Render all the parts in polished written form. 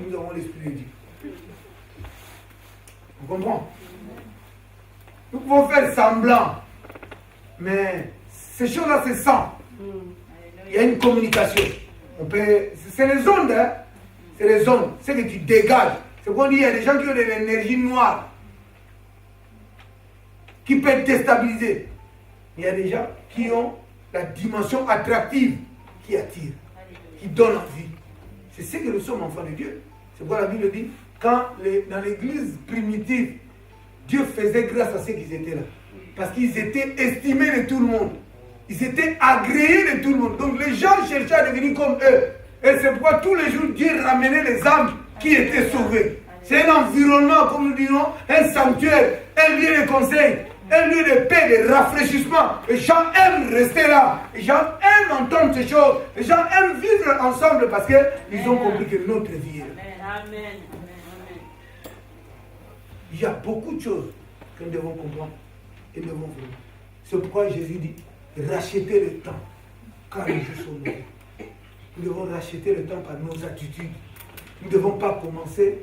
nous avons l'Esprit de Dieu. On comprend? Nous pouvons faire semblant, mais ces choses-là, c'est sans. Il y a une communication. C'est les ondes, hein? C'est les ondes. C'est que tu dégages. C'est qu'on dit, il y a des gens qui ont de l'énergie noire qui peut déstabiliser. Il y a des gens qui ont la dimension attractive qui attire, qui donne envie. C'est ce que nous sommes enfants de Dieu. C'est pourquoi la Bible dit, quand dans l'église primitive, Dieu faisait grâce à ceux qui étaient là. Parce qu'ils étaient estimés de tout le monde. Ils étaient agréés de tout le monde. Donc les gens cherchaient à devenir comme eux. Et c'est pourquoi tous les jours, Dieu ramenait les âmes qui étaient sauvées. C'est un environnement, comme nous disons, un sanctuaire, un lieu de conseil, un lieu de paix, de rafraîchissement. Les gens aiment rester là. Les gens aiment entendre ces choses. Les gens aiment vivre ensemble parce qu'ils ont compris que notre vie est là. Amen. Il y a beaucoup de choses que nous devons comprendre et nous devons voir. C'est pourquoi Jésus dit, rachetez le temps, car les jours sont mauvais. Nous devons racheter le temps par nos attitudes. Nous ne devons pas commencer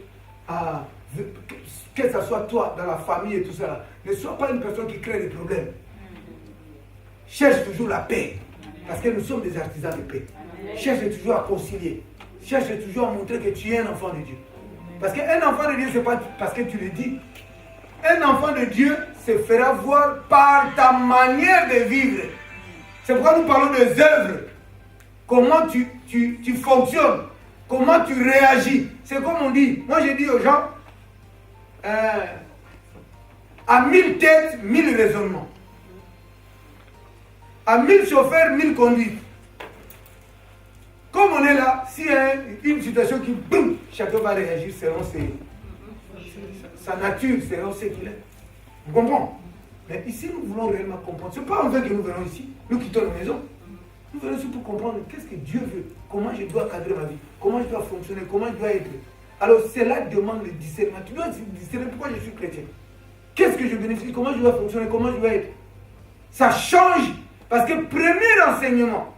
à... Que ce soit toi, dans la famille et tout ça, ne sois pas une personne qui crée des problèmes. Cherche toujours la paix, parce que nous sommes des artisans de paix. Cherche toujours à concilier. Cherche toujours à montrer que tu es un enfant de Dieu. Parce qu'un enfant de Dieu, ce n'est pas parce que tu le dis. Un enfant de Dieu se fera voir par ta manière de vivre. C'est pourquoi nous parlons des œuvres. Comment tu fonctionnes. Comment tu réagis. C'est comme on dit. Moi, je dis aux gens, à 1000 têtes, 1000 raisonnements. À 1000 chauffeurs, 1000 conduites. Comme on est là, s'il y a une situation qui, boum, chacun va réagir selon sa nature, selon ce qu'il est. Vous comprenez? Mais ici, nous voulons réellement comprendre. Ce n'est pas en fait que nous venons ici, nous quittons la maison. Nous venons ici pour comprendre qu'est-ce que Dieu veut, comment je dois cadrer ma vie, comment je dois fonctionner, comment je dois être. Alors, cela demande le discernement. Tu dois discerner pourquoi je suis chrétien. Qu'est-ce que je bénéficie, comment je dois fonctionner, comment je dois être. Ça change, parce que premier enseignement,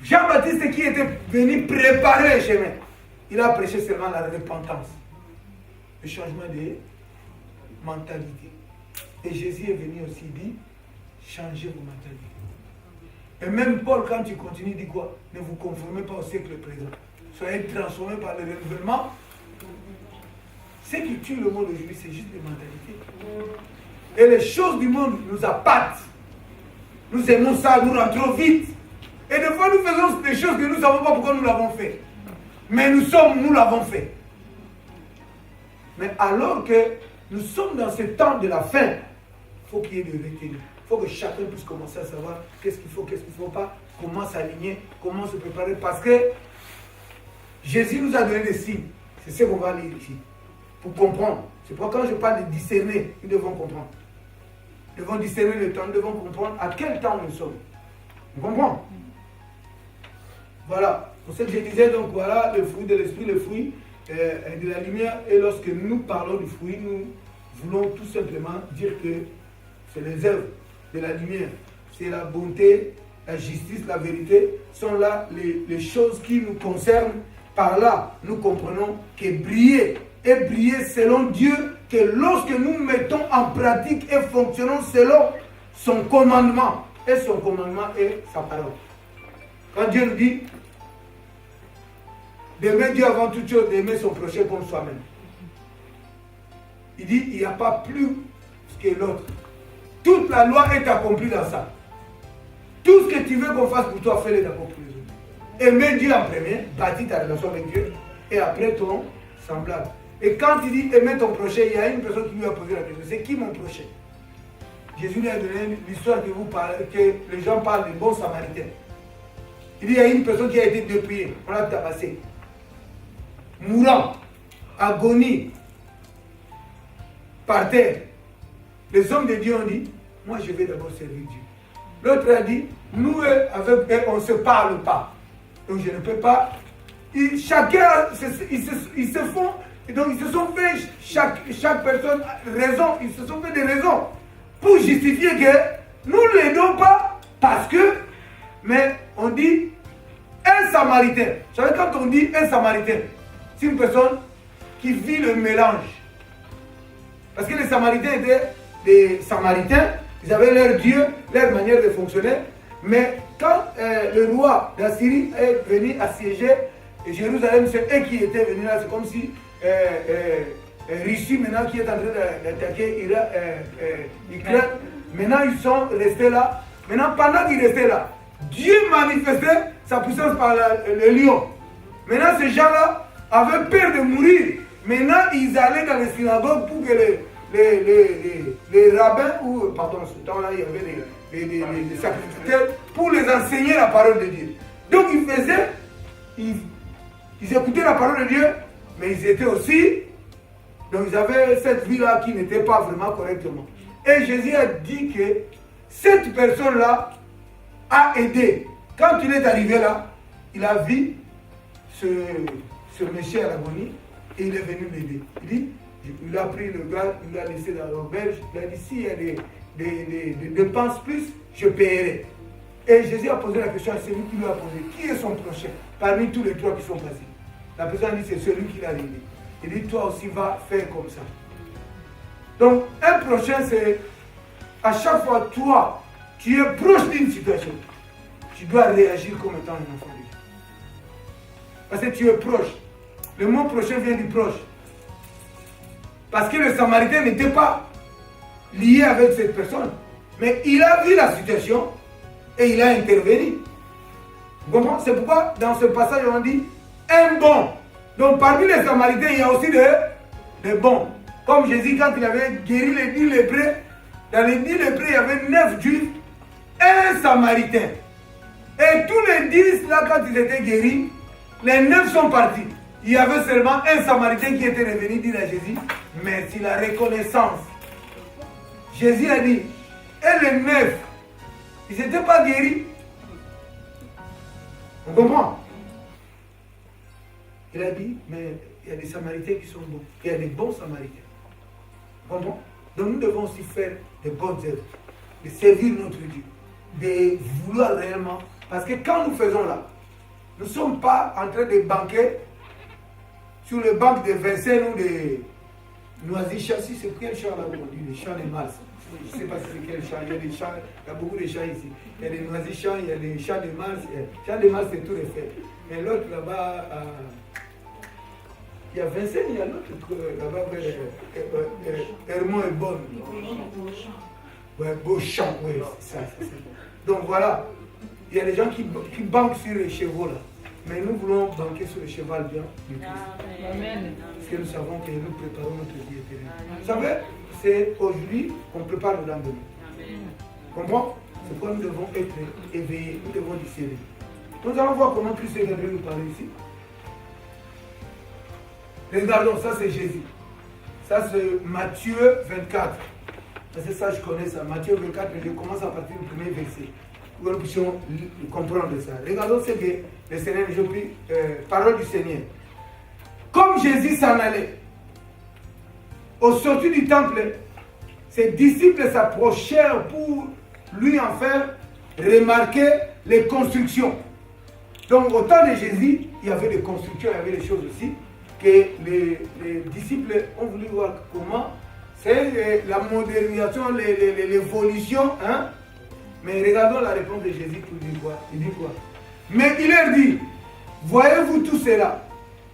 Jean-Baptiste qui était venu préparer le chemin, il a prêché seulement la repentance, le changement de mentalité. Et Jésus est venu aussi dire, changez vos mentalités. Et même Paul, quand tu continues, dit quoi? Ne vous conformez pas au siècle présent. Soyez transformés par le renouvellement. Ce qui tue le monde aujourd'hui, c'est juste les mentalités. Et les choses du monde nous appâtent. Nous aimons ça, nous rentrons vite. Et des fois, nous faisons des choses que nous ne savons pas pourquoi nous l'avons fait. Mais nous l'avons fait. Mais alors que nous sommes dans ce temps de la fin, il faut qu'il y ait de retenue. Il faut que chacun puisse commencer à savoir qu'est-ce qu'il faut, qu'est-ce qu'il ne faut pas, comment s'aligner, comment se préparer. Parce que Jésus nous a donné des signes. C'est ce qu'on va lire ici. Pour comprendre. C'est pourquoi quand je parle de discerner, nous devons comprendre. Nous devons discerner le temps, nous devons comprendre à quel temps nous sommes. Vous comprenez? Voilà. Pour ce que je disais, donc voilà, le fruit de l'esprit, le fruit de la lumière. Et lorsque nous parlons du fruit, nous voulons tout simplement dire que c'est les œuvres de la lumière. C'est la bonté, la justice, la vérité, sont là les choses qui nous concernent. Par là, nous comprenons que briller et briller selon Dieu, que lorsque nous mettons en pratique et fonctionnons selon son commandement, et son commandement est sa parole. Quand Dieu nous dit d'aimer Dieu avant toute chose, d'aimer son prochain comme soi-même, il dit il n'y a pas plus que l'autre. Toute la loi est accomplie dans ça. Tout ce que tu veux qu'on fasse pour toi, fais-le d'abord pour les autres. Aimer Dieu en premier, bâtis ta relation avec Dieu, et après ton semblable. Et quand il dit aimer ton prochain, il y a une personne qui lui a posé la question, c'est qui mon prochain? Jésus lui a donné l'histoire que les gens parlent des bons samaritains. Il dit il y a une personne qui a été dépouillée, on l'a tabassé, mourant, agonie, par terre. Les hommes de Dieu ont dit, moi je vais d'abord servir Dieu. L'autre a dit, nous avec eux, on ne se parle pas. Donc je ne peux pas. Chacun, ils se font, donc ils se sont fait, chaque personne raison, ils se sont fait des raisons pour justifier que nous ne l'aidons pas parce que, mais on dit un samaritain. Vous savez, quand on dit un samaritain, c'est une personne qui vit le mélange. Parce que les Samaritains étaient des Samaritains, ils avaient leur Dieu, leur manière de fonctionner. Mais quand le roi d'Assyrie est venu assiéger Jérusalem, c'est eux qui étaient venus là. C'est comme si Russie, maintenant, qui est en train d'attaquer Ukraine, maintenant ils sont restés là. Maintenant, pendant qu'ils restaient là, Dieu manifestait sa puissance par le lion. Maintenant, ces gens-là avaient peur de mourir. Maintenant, ils allaient dans les synagogues pour que les rabbins, ou pardon, ce temps-là, il y avait les sacrificateurs, pour les enseigner la parole de Dieu. Donc, ils écoutaient la parole de Dieu, mais ils étaient aussi, donc ils avaient cette vie-là qui n'était pas vraiment correctement. Et Jésus a dit que cette personne-là a aidé. Quand il est arrivé là, il a vu ce monsieur à l'agonie et il est venu l'aider. Il a pris le gars, il l'a laissé dans l'auberge, il a dit s'il y a des dépenses plus, je paierai. Et Jésus a posé la question à celui qui lui a posé, qui est son prochain parmi tous les trois qui sont passés? La personne a dit c'est celui qui l'a aidé. Il dit toi aussi va faire comme ça. Donc un prochain c'est à chaque fois toi, tu es proche d'une situation, tu dois réagir comme étant un enfant de Dieu. Parce que tu es proche. Le mot prochain vient du proche. Parce que le Samaritain n'était pas lié avec cette personne. Mais il a vu la situation et il a intervenu. Vous comprenez? C'est pourquoi dans ce passage on dit un bon. Donc parmi les Samaritains, il y a aussi des bons. Comme Jésus, quand il avait guéri les 10 lépreux, dans les 10 lépreux, il y avait 9 juifs, un Samaritain. Et tous les 10 là, quand ils étaient guéris, les 9 sont partis. Il y avait seulement un Samaritain qui était revenu dire à Jésus, merci, la reconnaissance. Jésus a dit, et les 9, ils n'étaient pas guéris. On comprend? Il a dit, mais il y a des Samaritains qui sont bons. Il y a des bons Samaritains. On comprend? Donc nous devons aussi faire de bonnes œuvres, de servir notre Dieu, de vouloir réellement. Parce que quand nous faisons là, nous ne sommes pas en train de banquer sur le banc de Vincennes ou de Noisy-Chassis. C'est quel champ là où on dit? Les champs de Mars. Je ne sais pas si c'est quel champ. Il y a des champs, il y a beaucoup de champs ici. Il y a des Noisy-Champs, il y a des champs de Mars. Champs de Mars, c'est tout refait. Et l'autre là-bas, il y a Vincennes, il y a l'autre là-bas, Hermont et Bonne. Ouais, Beauchamp, oui, c'est ça. Donc voilà, il y a des gens qui banquent sur les chevaux là. Mais nous voulons banquer sur le cheval bien du Christ. Amen. Parce que nous savons que nous préparons notre vie éternelle. Vous savez, c'est aujourd'hui qu'on prépare le lendemain. Comprends? C'est pourquoi nous devons être éveillés, nous devons discerner. Nous allons voir comment Christ est venu nous parler ici. Regardons, ça c'est Jésus. Ça c'est Matthieu 24. C'est ça, je connais ça. Matthieu 24, je commence à partir du premier verset. Pour que nous puissions comprendre ça. Regardons ce que le Seigneur, je prie, parole du Seigneur. Comme Jésus s'en allait, au sortir du temple, ses disciples s'approchèrent pour lui en faire remarquer les constructions. Donc au temps de Jésus, il y avait des constructions, il y avait des choses aussi que les disciples ont voulu voir comment. C'est la modernisation, l'évolution. Hein? Mais regardons la réponse de Jésus qui dit quoi? Il dit quoi? Mais il leur dit, voyez-vous tout cela?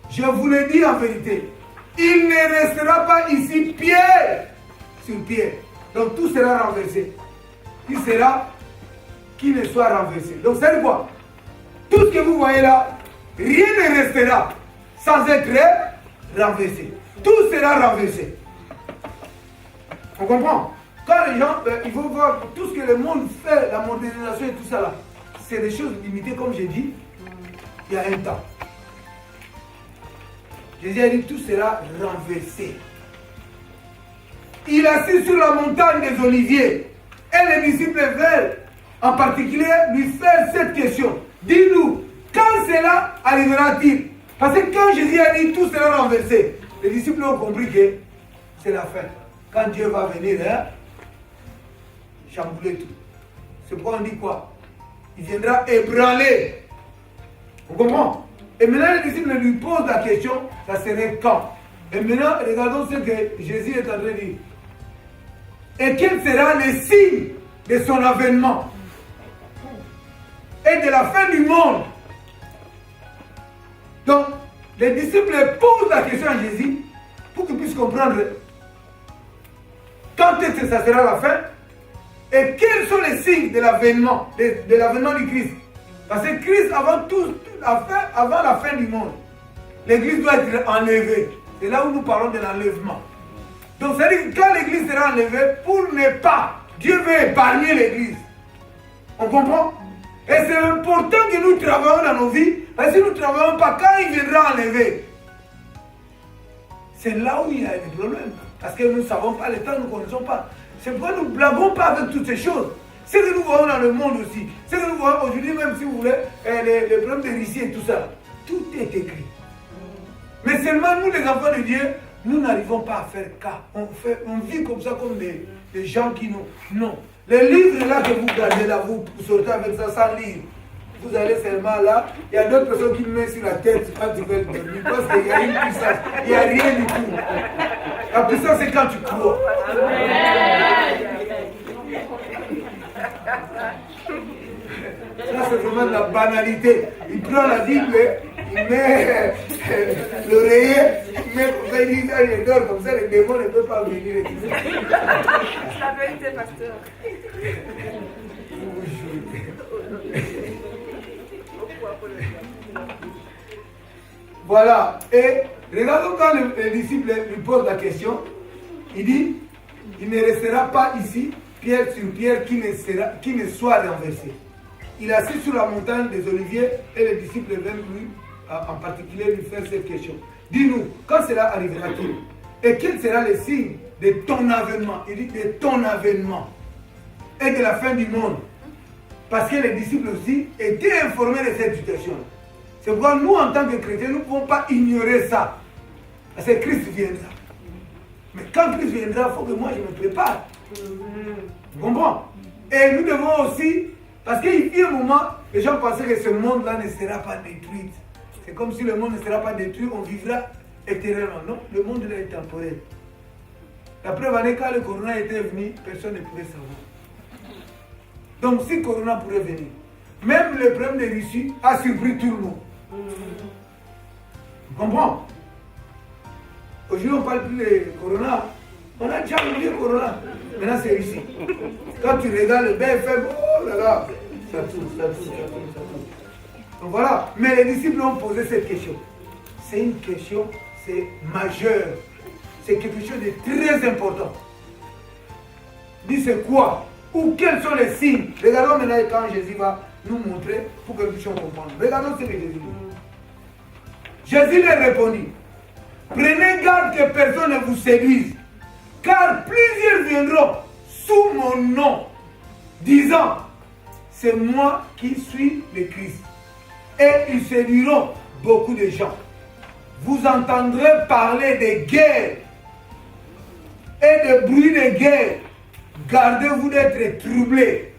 Je vous le dis en vérité, il ne restera pas ici pierre sur pierre. Donc tout sera renversé. Il sera qu'il ne soit renversé. Donc c'est quoi? Tout ce que vous voyez là, rien ne restera sans être renversé. Tout sera renversé. On comprend? Quand les gens, il faut voir tout ce que le monde fait, la modernisation et tout ça là, c'est des choses limitées comme j'ai dit, il y a un temps. Jésus a dit tout sera renversé. Il assis sur la montagne des Oliviers et les disciples veulent en particulier lui faire cette question. Dis-nous, quand cela arrivera-t-il? Parce que quand Jésus a dit tout sera renversé, les disciples ont compris que c'est la fin. Quand Dieu va venir, hein, chambouler tout. C'est pourquoi on dit quoi? Il viendra ébranler. Vous comprenez? Et maintenant, les disciples lui posent la question, ça serait quand? Et maintenant, regardons ce que Jésus est en train de dire. Et quel sera le signe de son avènement et de la fin du monde? Donc, les disciples posent la question à Jésus pour qu'il puisse comprendre quand est-ce que ça sera la fin et quels sont les signes de l'avènement, de l'avènement du Christ. Parce que Christ, avant la fin du monde, l'Église doit être enlevée. C'est là où nous parlons de l'enlèvement. Donc, c'est-à-dire que quand l'Église sera enlevée, pour ne pas, Dieu veut épargner l'Église. On comprend? Et c'est important que nous travaillons dans nos vies, parce que si nous ne travaillons pas, quand il viendra enlever, c'est là où il y a des problèmes. Parce que nous ne savons pas le temps, nous ne connaissons pas. C'est pourquoi nous ne blaguons pas avec toutes ces choses. Ce que nous voyons dans le monde aussi, ce que nous voyons aujourd'hui, même si vous voulez, les problèmes de Russie et tout ça, tout est écrit. Mais seulement nous, les enfants de Dieu, nous n'arrivons pas à faire cas. On vit comme ça, comme des gens qui nous... Non. Les livres là que vous gardez là, vous sortez avec ça sans lire. Vous allez seulement là, il y a d'autres personnes qui me mettent sur la tête quand tu veux dormir. Parce qu'il y a une puissance, il n'y a rien du tout. La puissance, c'est quand tu crois. Ça, c'est vraiment de la banalité. Il prend la Bible, il met l'oreiller, il met comme ça, il dort comme ça, les démons ne peuvent pas venir. C'est la vérité, pasteur. Voilà. Et regardons quand les disciples lui posent la question, il dit, il ne restera pas ici, pierre sur pierre, qui ne soit renversé. Il est assis sur la montagne des Oliviers et les disciples viennent lui, en particulier, lui faire cette question. Dis-nous, quand cela arrivera-t-il? Et quel sera le signe de ton avènement? Il dit de ton avènement et de la fin du monde. Parce que les disciples aussi étaient informés de cette situation. C'est pourquoi nous, en tant que chrétiens, nous ne pouvons pas ignorer ça. Parce que Christ viendra. Mais quand Christ viendra, il faut que moi je me prépare. Vous comprenez? Et nous devons aussi, parce qu'il y a un moment, les gens pensaient que ce monde-là ne sera pas détruit. C'est comme si le monde ne sera pas détruit, on vivra éternellement. Non, le monde là est temporel. La preuve année, quand le corona était venu, personne ne pouvait savoir. Donc si le corona pourrait venir, même le problème de Russie a surpris tout le monde. Vous comprenez? Aujourd'hui, on ne parle plus de corona. On a déjà oublié le corona. Maintenant, c'est Russie. Quand tu regardes le BFM, oh là là, ça tourne. Donc voilà. Mais les disciples ont posé cette question. C'est une question, c'est majeur. C'est quelque chose de très important. Dis c'est quoi? Ou quels sont les signes? Regardons maintenant quand Jésus va nous montrer pour que nous puissions comprendre. Regardons ce que Jésus dit. Jésus leur répondit, prenez garde que personne ne vous séduise, car plusieurs viendront sous mon nom, disant, c'est moi qui suis le Christ. Et ils séduiront beaucoup de gens. Vous entendrez parler de guerre et de bruit de guerre. Gardez-vous d'être troublés.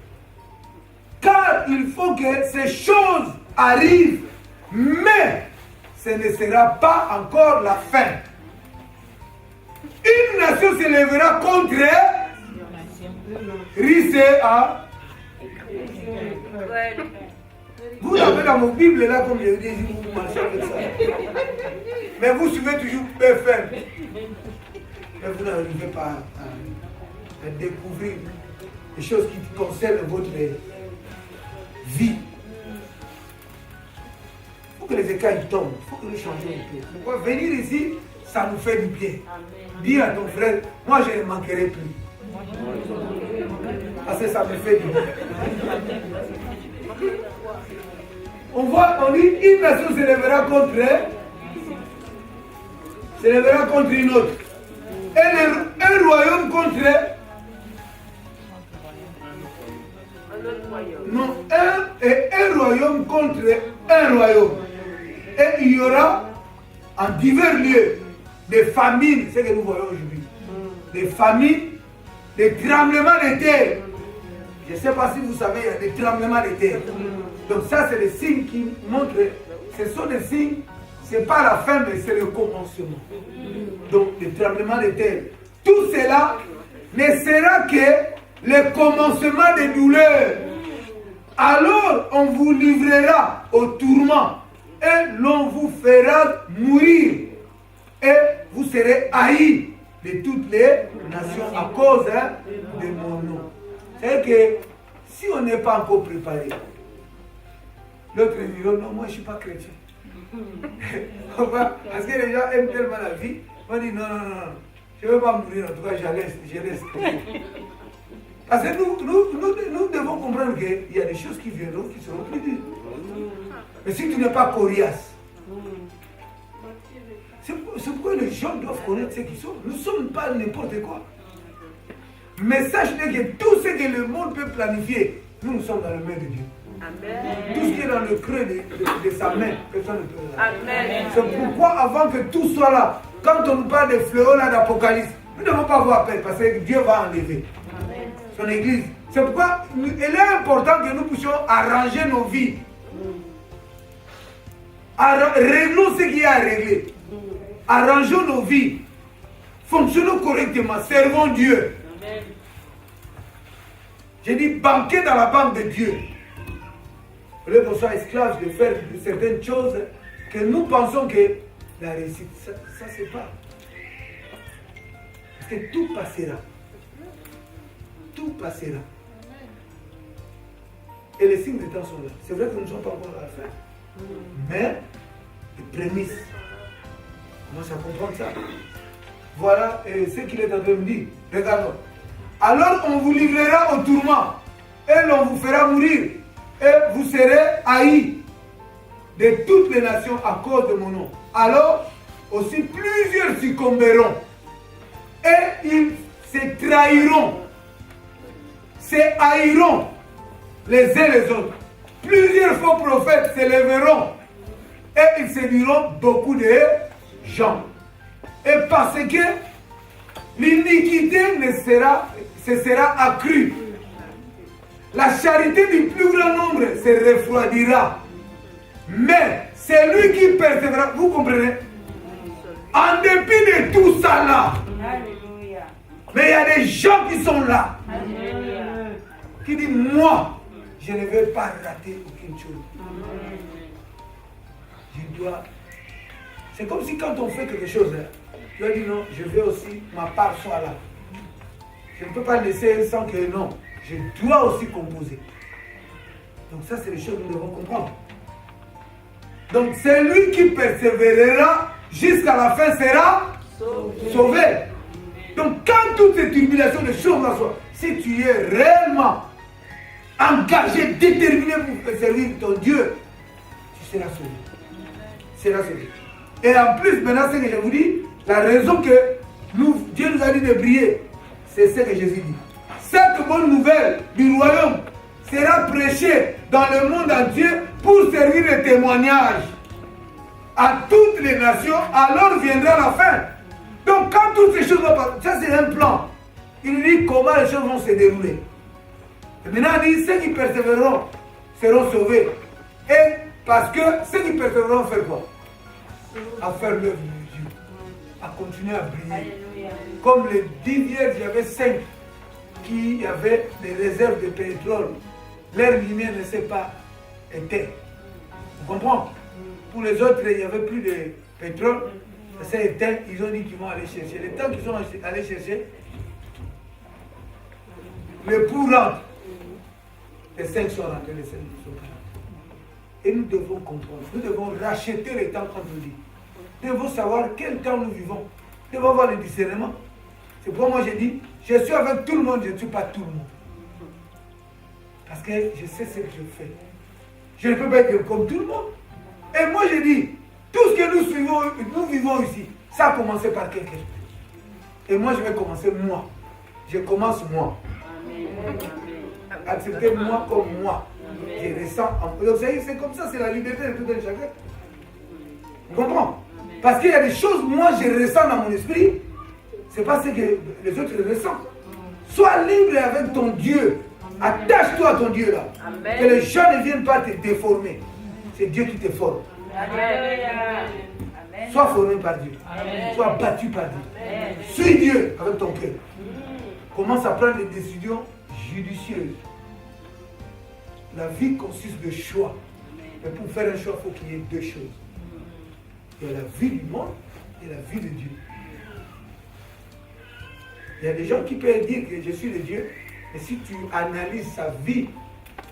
Car il faut que ces choses arrivent, mais ce ne sera pas encore la fin. Une nation se lèvera contre Ricea. Vous l'avez dans mon Bible là, comme je vous dis, vous marchez avec ça. Mais vous suivez toujours BFM. Mais vous n'arrivez pas à découvrir les choses qui concernent votre vie. Il faut que les écailles tombent, il faut que nous changions un peu. Pourquoi venir ici, ça nous fait du bien. Dis à ton frère, moi je ne manquerai plus. Parce que ça me fait du bien. On voit, on dit, une nation se lèvera contre une autre. Et un royaume contre non, un royaume contre un royaume. Et il y aura en divers lieux des famines, c'est ce que nous voyons aujourd'hui. Des famines, des tremblements de terre. Je ne sais pas si vous savez, il y a des tremblements de terre. Donc ça, c'est les signes qui montrent, ce sont des signes, ce n'est pas la fin, mais c'est le commencement. Donc le tremblement de terre, tout cela ne sera que le commencement des douleurs. Alors on vous livrera au tourment et l'on vous fera mourir et vous serez haïs de toutes les nations à cause de mon nom. C'est-à-dire que si on n'est pas encore préparé, l'autre dit non, moi je ne suis pas chrétien. Parce que les gens aiment tellement la vie, on dit non, je ne veux pas mourir, en tout cas je laisse. Parce que nous devons comprendre qu'il y a des choses qui viendront qui seront plus dures. Mais si tu n'es pas coriace, c'est pourquoi les gens doivent connaître ce qu'ils sont. Nous ne sommes pas n'importe quoi. Mais sachez que tout ce que le monde peut planifier, nous sommes dans la main de Dieu. Amen. Tout ce qui est dans le creux de sa main, personne ne peut le. C'est pourquoi avant que tout soit là, quand on nous parle des fléaux là d'Apocalypse, nous ne devons pas avoir peur parce que Dieu va enlever son église. C'est pourquoi il est important que nous puissions arranger nos vies. Réglons ce qu'il y a à régler. Arrangeons nos vies. Fonctionnons correctement. Servons Dieu. Amen. J'ai dit banquer dans la banque de Dieu. Au lieu qu'on soit esclave de faire certaines choses que nous pensons que la réussite, ça c'est pas. Parce que tout passera. Tout passera. Et les signes de temps sont là. C'est vrai que nous ne sommes pas encore à la fin. Mais les prémices. Commence à comprendre ça. Voilà ce qu'il est en train de me dire. Regardons. Alors on vous livrera au tourment et l'on vous fera mourir et vous serez haïs de toutes les nations à cause de mon nom. Alors aussi plusieurs succomberont et ils se trahiront, se haïront les uns les autres. Plusieurs faux prophètes se lèveront et ils séduiront beaucoup de gens. Et parce que l'iniquité se sera accrue, la charité du plus grand nombre se refroidira. Mais celui qui persévérera, vous comprenez? En dépit de tout ça là, mais il y a des gens qui sont là, qui disent moi, je ne vais pas rater aucune chose. Je dois. C'est comme si quand on fait quelque chose, tu as dit non, je veux aussi ma part soit là. Je ne peux pas laisser sans que non, je dois aussi composer. Donc ça, c'est les choses que nous devons comprendre. Donc celui qui persévérera jusqu'à la fin sera sauvé. Donc quand toutes ces tribulations, les choses là soient, si tu es réellement engagé, déterminé pour servir ton Dieu, tu seras sauvé. Tu seras sauvé. Et en plus, maintenant, ce que je vous dis, la raison que Dieu nous a dit de briller, c'est ce que Jésus dit. Cette bonne nouvelle du royaume sera prêchée dans le monde entier pour servir de témoignage à toutes les nations, alors viendra la fin. Donc quand toutes ces choses vont passer, ça c'est un plan. Il dit comment les choses vont se dérouler. Et maintenant il dit, ceux qui persévéreront seront sauvés. Et parce que ceux qui persévéreront faire quoi? À faire l'œuvre de Dieu, à continuer à briller. Alléluia. Comme les 10 vierges, il y avait 5 qui avaient des réserves de pétrole. Leur lumière ne s'est pas éteinte. Vous comprenez? Pour les autres, il n'y avait plus de pétrole. Ça s'est éteint, ils ont dit qu'ils vont aller chercher. Le temps qu'ils sont allés chercher, le pour rentre. Les 5 sont rentrés, les 5 sont rentrés. Et nous devons comprendre, nous devons racheter le temps qu'on nous dit. Nous devons savoir quel temps nous vivons. Nous devons avoir le discernement. C'est pourquoi moi j'ai dit, je suis avec tout le monde, je ne suis pas tout le monde. Parce que je sais ce que je fais. Je ne peux pas être comme tout le monde. Et moi j'ai dit, tout ce que nous vivons ici, ça a commencé par quelqu'un. Et moi je vais commencer moi. Je commence moi. Acceptez moi comme moi. Je ressens en vous savez, c'est comme ça, c'est la liberté de tout un chacun. Vous comprenez? Parce qu'il y a des choses, moi je ressens dans mon esprit, c'est pas ce que les autres ressentent. Sois libre avec ton Dieu. Attache-toi à ton Dieu là. Amen. Que les gens ne viennent pas te déformer. C'est Dieu qui te forme. Amen. Sois formé par Dieu. Amen. Sois battu par Dieu. Amen. Suis Dieu avec ton cœur. Commence à prendre des décisions judicieuses. La vie consiste de choix. Mais pour faire un choix, il faut qu'il y ait deux choses. Il y a la vie du monde et la vie de Dieu. Il y a des gens qui peuvent dire que je suis de Dieu, mais si tu analyses sa vie,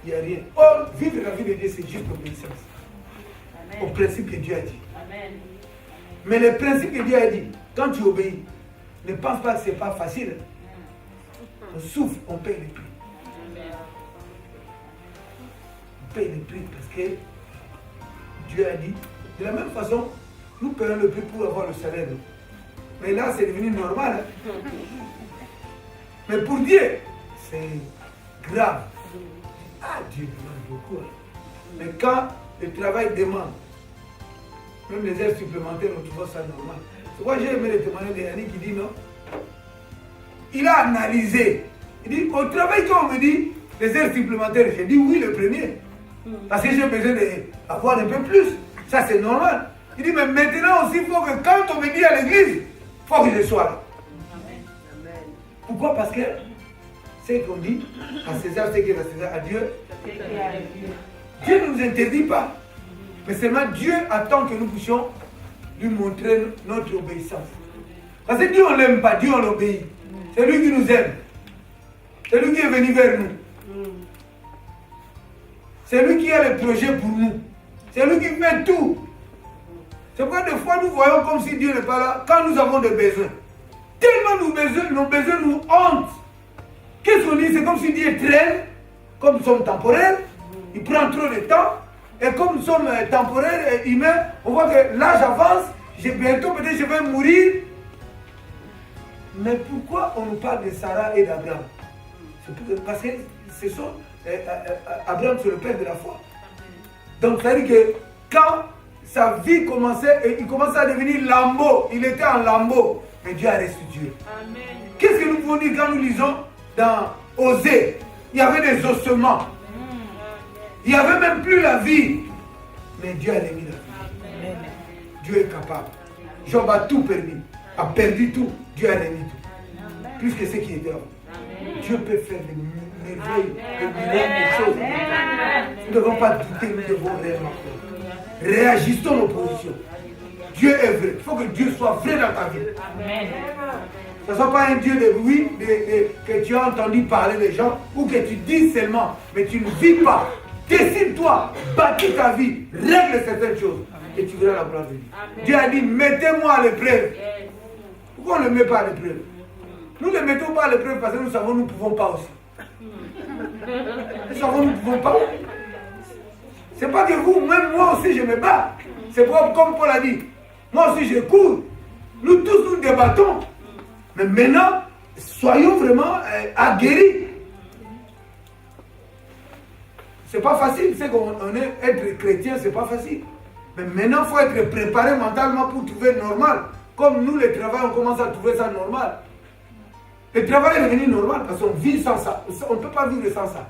il n'y a rien. Or, vivre la vie de Dieu, c'est juste l'obéissance au principe que Dieu a dit. Amen. Mais le principe que Dieu a dit, quand tu obéis, ne pense pas que ce n'est pas facile. On souffre, on paye le prix. On paye le prix parce que Dieu a dit. De la même façon, nous payons le prix pour avoir le salaire. Mais là, c'est devenu normal. Hein? Mais pour Dieu, c'est grave. Ah, Dieu demande beaucoup. Hein? Mais quand le travail demande, même les heures supplémentaires, on trouve ça normal. C'est pourquoi j'ai aimé le témoignage de Yannick qui dit non. Il a analysé. Il dit, au travail, quand on me dit les heures supplémentaires, j'ai dit oui, le premier. Parce que j'ai besoin d'avoir un peu plus. Ça, c'est normal. Il dit, mais maintenant aussi, il faut que quand on me dit à l'église, il faut que je sois là. Amen. Pourquoi? Parce que c'est qu'on dit à César, c'est qu'il est à César, à Dieu. Dieu ne nous interdit pas. Mais seulement Dieu attend que nous puissions lui montrer notre obéissance. Parce que Dieu, on ne l'aime pas, Dieu, on l'obéit. C'est lui qui nous aime. C'est lui qui est venu vers nous. C'est lui qui a le projet pour nous. C'est lui qui fait tout. C'est pourquoi des fois nous voyons comme si Dieu n'est pas là quand nous avons des besoins. Tellement nos besoins nous hantent. Qu'est-ce qu'on dit? C'est comme si Dieu traîne, comme nous sommes temporaires, il prend trop de temps. Et comme nous sommes temporaires et humains, on voit que l'âge avance, bientôt peut-être je vais mourir. Mais pourquoi on nous parle de Sarah et d'Abraham? Parce que ce sont Abraham, c'est le père de la foi. Donc ça veut dire que quand sa vie commençait, il commençait à devenir lambeau, il était en lambeau, mais Dieu a reçu Dieu. Qu'est-ce que nous pouvons dire quand nous lisons dans Osée? Il y avait des ossements. Il n'y avait même plus la vie. Mais Dieu a remis la vie. Dieu est capable. Job a tout perdu. A perdu tout. Dieu a remis tout. Plus que ce qui était avant. Dieu peut faire des merveilles, des miracles, des choses. Nous ne devons pas douter, nous devons réellement croire. Réagissons nos positions. Dieu est vrai. Il faut que Dieu soit vrai dans ta vie. Ce ne soit pas un Dieu de oui, que tu as entendu parler des gens, ou que tu dis seulement, mais tu ne vis pas. Décide-toi, bâtis ta vie, règle certaines choses, et tu verras la gloire de Dieu. Dieu a dit, mettez-moi à l'épreuve. Pourquoi on ne le met pas à l'épreuve? Nous ne le mettons pas à l'épreuve parce que nous savons que nous ne pouvons pas aussi. Nous savons que nous ne pouvons pas. C'est pas que vous, même moi aussi je me bats. C'est comme Paul a dit. Moi aussi je cours. Nous tous nous débattons. Mais maintenant, soyons vraiment aguerris. C'est pas facile. C'est qu'on est être chrétien, c'est pas facile. Mais maintenant, il faut être préparé mentalement pour trouver normal. Comme nous, les travailleurs, on commence à trouver ça normal. Le travail est devenu normal parce qu'on vit sans ça. On ne peut pas vivre sans ça.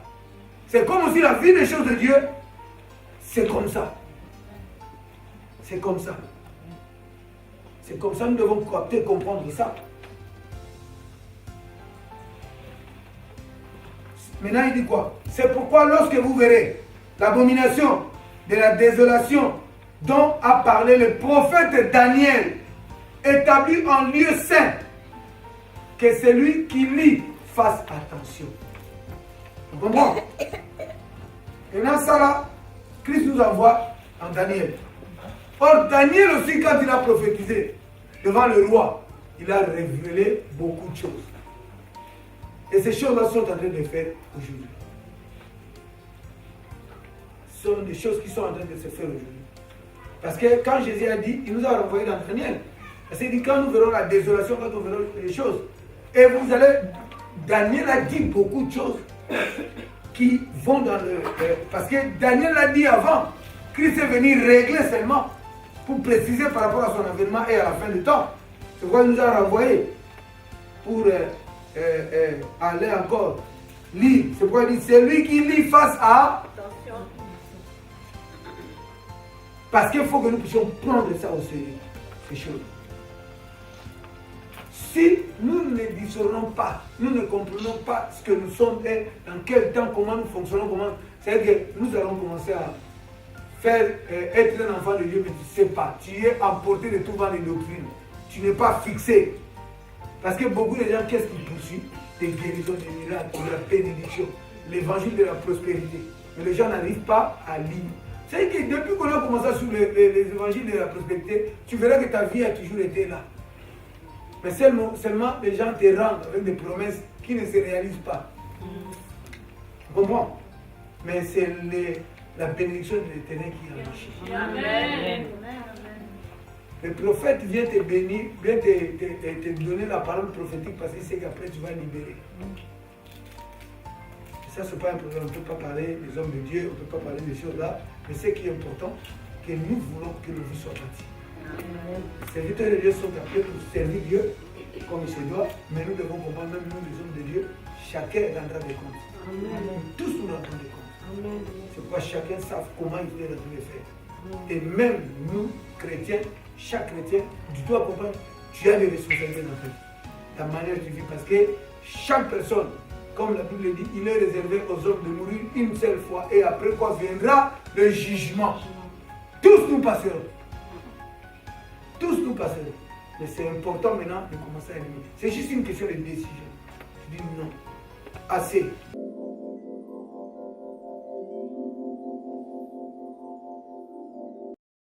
C'est comme aussi la vie des choses de Dieu. C'est comme ça. C'est comme ça. C'est comme ça que nous devons peut-être comprendre ça. Maintenant, il dit quoi? C'est pourquoi lorsque vous verrez l'abomination de la désolation dont a parlé le prophète Daniel, établi en lieu saint, que celui qui lit fasse attention. Vous comprenez? Et dans ça là, Christ nous envoie en Daniel. Or, Daniel aussi, quand il a prophétisé devant le roi, il a révélé beaucoup de choses. Et ces choses-là sont en train de faire aujourd'hui. Ce sont des choses qui sont en train de se faire aujourd'hui. Parce que quand Jésus a dit, il nous a renvoyé dans Daniel. Parce qu'il dit, quand nous verrons la désolation, quand nous verrons les choses, et vous allez, Daniel a dit beaucoup de choses qui vont dans le... parce que Daniel l'a dit avant, Christ est venu régler seulement pour préciser par rapport à son avènement et à la fin du temps. C'est pourquoi il nous a renvoyé pour aller encore Lire. C'est pourquoi il dit, c'est lui qui lit face à... Attention. Parce qu'il faut que nous puissions prendre ça au sérieux, ces choses. Si nous ne discernons pas, nous ne comprenons pas ce que nous sommes et dans quel temps, comment nous fonctionnons, comment... C'est-à-dire que nous allons commencer à faire être un enfant de Dieu, mais tu ne sais pas. Tu es emporté de tout vent de doctrine. Tu n'es pas fixé. Parce que beaucoup de gens, qu'est-ce qu'ils poursuivent? Des guérisons, des miracles, de la bénédiction, l'évangile de la prospérité. Mais les gens n'arrivent pas à lire. C'est que depuis qu'on a commencé sur les évangiles de la prospérité, tu verras que ta vie a toujours été là. Mais seulement les gens te rendent avec des promesses qui ne se réalisent pas. Tu comprends? Mais c'est la bénédiction de l'Éternel qui enrichit. Amen. Le prophète vient te bénir, vient te donner la parole prophétique parce qu'il sait qu'après tu vas libérer. Et ça, ce n'est pas un problème. On ne peut pas parler des hommes de Dieu, on ne peut pas parler des choses là. Mais ce qui est important, que nous voulons que nos vies soient bâties. Les serviteurs de Dieu sont appelés pour servir Dieu comme il se doit, mais nous devons comprendre, même nous, les hommes de Dieu, chacun rendra des comptes. Amen. Tous nous rendrons des comptes. Amen. C'est pourquoi chacun sait comment il doit les faire. Et même nous, chrétiens, chaque chrétien, tu dois comprendre, tu as des responsabilités dans ta vie, ta manière de vivre. Parce que chaque personne, comme la Bible dit, il est réservé aux hommes de mourir une seule fois. Et après quoi viendra le jugement. Tous nous passerons. Tous nous passerons. Mais c'est important maintenant de commencer à aimer. C'est juste une question de décision. Tu dis non. Assez.